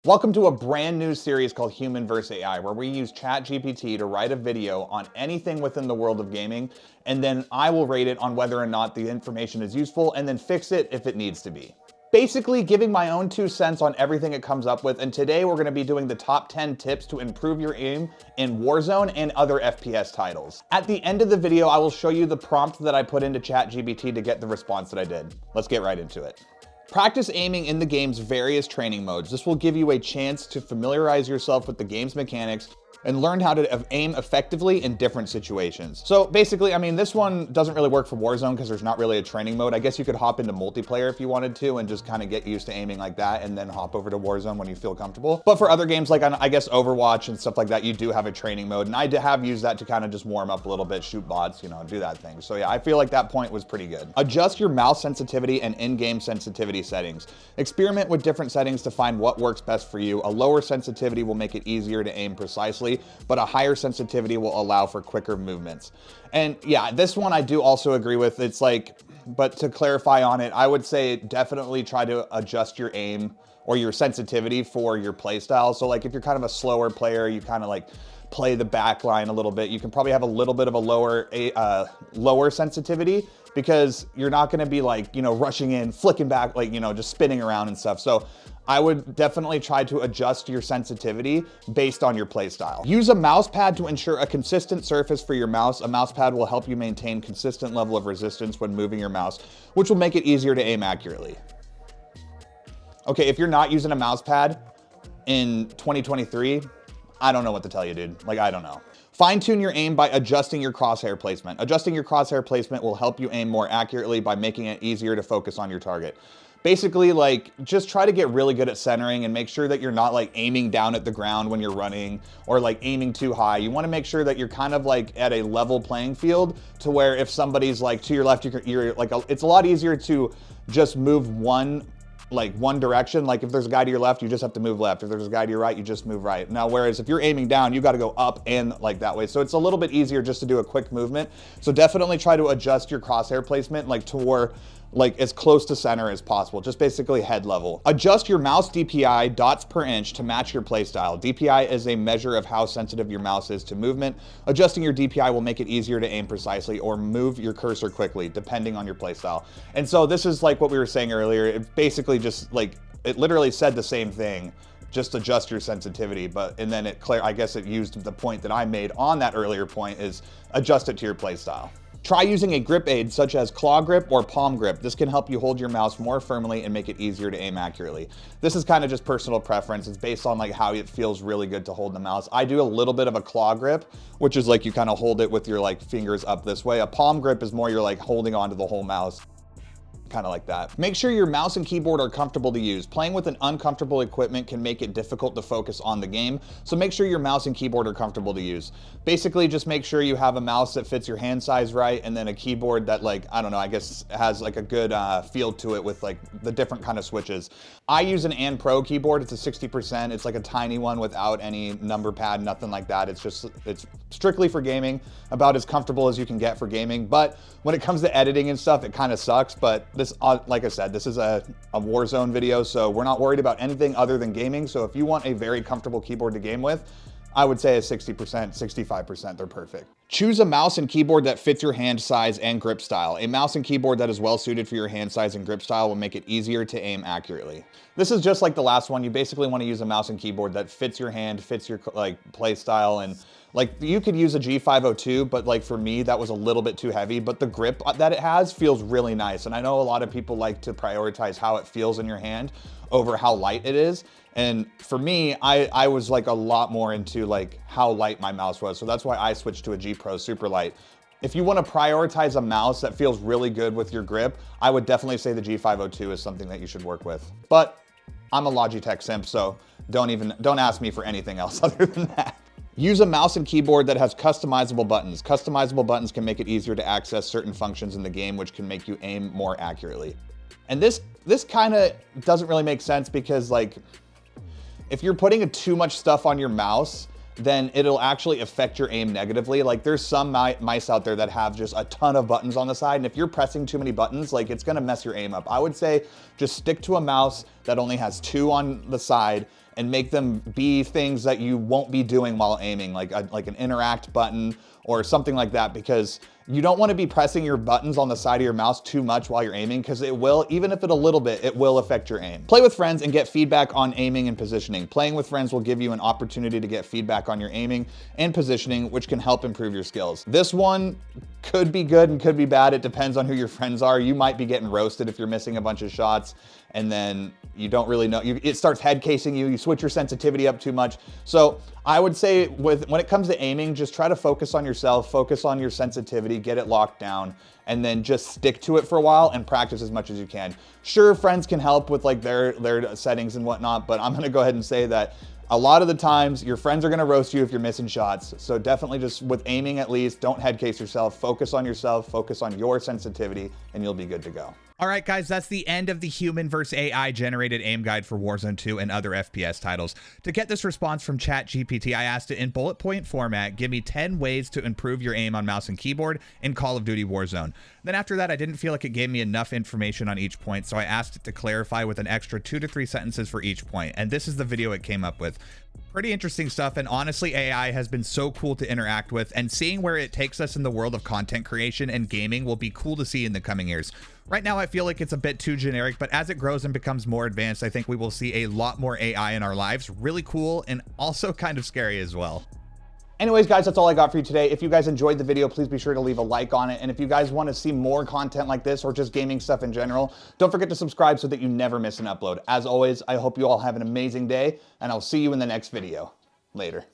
Welcome to a brand new series called Human vs. AI, where we use chatgpt to write a video on anything within the world of gaming, and then I will rate it on whether or not the information is useful, and then fix it if it needs to be. Basically giving my own 2 cents on everything it comes up with, and today we're gonna be doing the top 10 tips to improve your aim in Warzone and other FPS titles. At the end of the video, I will show you the prompt that I put into chatgpt to get the response that I did. Let's get right into it. Practice aiming in the game's various training modes. This will give you a chance to familiarize yourself with the game's mechanics and learn how to aim effectively in different situations. So basically, I mean, this one doesn't really work for Warzone because there's not really a training mode. I guess you could hop into multiplayer if you wanted to and just kind of get used to aiming like that and then hop over to Warzone when you feel comfortable. But for other games like, I guess, Overwatch and stuff like that, you do have a training mode. And I have used that to kind of just warm up a little bit, shoot bots, you know, do that thing. So yeah, I feel like that point was pretty good. Adjust your mouse sensitivity and in-game sensitivity settings. Experiment with different settings to find what works best for you. A lower sensitivity will make it easier to aim precisely, but a higher sensitivity will allow for quicker movements. And yeah, this one I do also agree with. It's like, but to clarify on it, I would say definitely try to adjust your aim or your sensitivity for your play style. So like if you're kind of a slower player, you kind of like play the back line a little bit, you can probably have a little bit of a lower sensitivity, because you're not gonna be like, you know, rushing in, flicking back, like, you know, just spinning around and stuff. So I would definitely try to adjust your sensitivity based on your play style. Use a mouse pad to ensure a consistent surface for your mouse. A mouse pad will help you maintain consistent level of resistance when moving your mouse, which will make it easier to aim accurately. Okay, if you're not using a mouse pad in 2023, I don't know what to tell you, dude. Like, I don't know. Fine-tune your aim by adjusting your crosshair placement. Adjusting your crosshair placement will help you aim more accurately by making it easier to focus on your target. Basically, like, just try to get really good at centering and make sure that you're not like aiming down at the ground when you're running or like aiming too high. You want to make sure that you're kind of like at a level playing field to where if somebody's like to your left, you're like, it's a lot easier to just move one direction. Like if there's a guy to your left, you just have to move left. If there's a guy to your right, you just move right. Now, whereas if you're aiming down, you got to go up and like that way. So it's a little bit easier just to do a quick movement. So definitely try to adjust your crosshair placement like to where like as close to center as possible, just basically head level. Adjust your mouse DPI dots per inch to match your playstyle. DPI is a measure of how sensitive your mouse is to movement. Adjusting your DPI will make it easier to aim precisely or move your cursor quickly, depending on your playstyle. And so this is like what we were saying earlier. It basically just like, it literally said the same thing, just adjust your sensitivity, and then I guess it used the point that I made on that earlier point is adjust it to your playstyle. Try using a grip aid such as claw grip or palm grip. This can help you hold your mouse more firmly and make it easier to aim accurately. This is kind of just personal preference. It's based on like how it feels really good to hold the mouse. I do a little bit of a claw grip, which is like you kind of hold it with your like fingers up this way. A palm grip is more you're like holding onto the whole mouse, kind of like that. Make sure your mouse and keyboard are comfortable to use. Playing with an uncomfortable equipment can make it difficult to focus on the game, so make sure your mouse and keyboard are comfortable to use. Basically, just make sure you have a mouse that fits your hand size right, and then a keyboard that like, I don't know, I guess has like a good feel to it with like the different kind of switches. I use an And Pro keyboard. It's a 60%. It's like a tiny one without any number pad, nothing like that. It's strictly for gaming, about as comfortable as you can get for gaming. But when it comes to editing and stuff, it kind of sucks. But this, like I said, this is a Warzone video, so we're not worried about anything other than gaming. So if you want a very comfortable keyboard to game with, I would say a 60%, 65%, they're perfect. Choose a mouse and keyboard that fits your hand size and grip style. A mouse and keyboard that is well suited for your hand size and grip style will make it easier to aim accurately. This is just like the last one. You basically want to use a mouse and keyboard that fits your hand, fits your like play style, and like you could use a G502, but like for me, that was a little bit too heavy, but the grip that it has feels really nice. And I know a lot of people like to prioritize how it feels in your hand over how light it is. And for me, I was like a lot more into like how light my mouse was. So that's why I switched to a G Pro Super Light. If you want to prioritize a mouse that feels really good with your grip, I would definitely say the G502 is something that you should work with. But I'm a Logitech simp, so don't ask me for anything else other than that. Use a mouse and keyboard that has customizable buttons. Customizable buttons can make it easier to access certain functions in the game, which can make you aim more accurately. And this kind of doesn't really make sense because like, if you're putting too much stuff on your mouse, then it'll actually affect your aim negatively. Like there's some mice out there that have just a ton of buttons on the side, and if you're pressing too many buttons, like it's gonna mess your aim up. I would say just stick to a mouse that only has 2 on the side and make them be things that you won't be doing while aiming, like an interact button or something like that, because you don't want to be pressing your buttons on the side of your mouse too much while you're aiming, because it will, even if it a little bit, it will affect your aim. Play with friends and get feedback on aiming and positioning. Playing with friends will give you an opportunity to get feedback on your aiming and positioning, which can help improve your skills. This one could be good and could be bad. It depends on who your friends are. You might be getting roasted if you're missing a bunch of shots and then you don't really know. It starts head casing you. You switch your sensitivity up too much. So I would say when it comes to aiming, just try to focus on yourself, focus on your sensitivity, get it locked down, and then just stick to it for a while and practice as much as you can. Sure, friends can help with like their settings and whatnot, but I'm gonna go ahead and say that a lot of the times your friends are gonna roast you if you're missing shots. So definitely just with aiming at least, don't head case yourself, focus on yourself, focus on your sensitivity, and you'll be good to go. All right, guys, that's the end of the human versus AI generated aim guide for Warzone 2 and other FPS titles. To get this response from ChatGPT, I asked it in bullet point format, give me 10 ways to improve your aim on mouse and keyboard in Call of Duty Warzone. Then after that, I didn't feel like it gave me enough information on each point, so I asked it to clarify with an extra 2 to 3 sentences for each point, and this is the video it came up with. Pretty interesting stuff, and honestly, AI has been so cool to interact with, and seeing where it takes us in the world of content creation and gaming will be cool to see in the coming years. Right now, I feel like it's a bit too generic, but as it grows and becomes more advanced, I think we will see a lot more AI in our lives. Really cool and also kind of scary as well. Anyways, guys, that's all I got for you today. If you guys enjoyed the video, please be sure to leave a like on it. And if you guys want to see more content like this or just gaming stuff in general, don't forget to subscribe so that you never miss an upload. As always, I hope you all have an amazing day, and I'll see you in the next video. Later.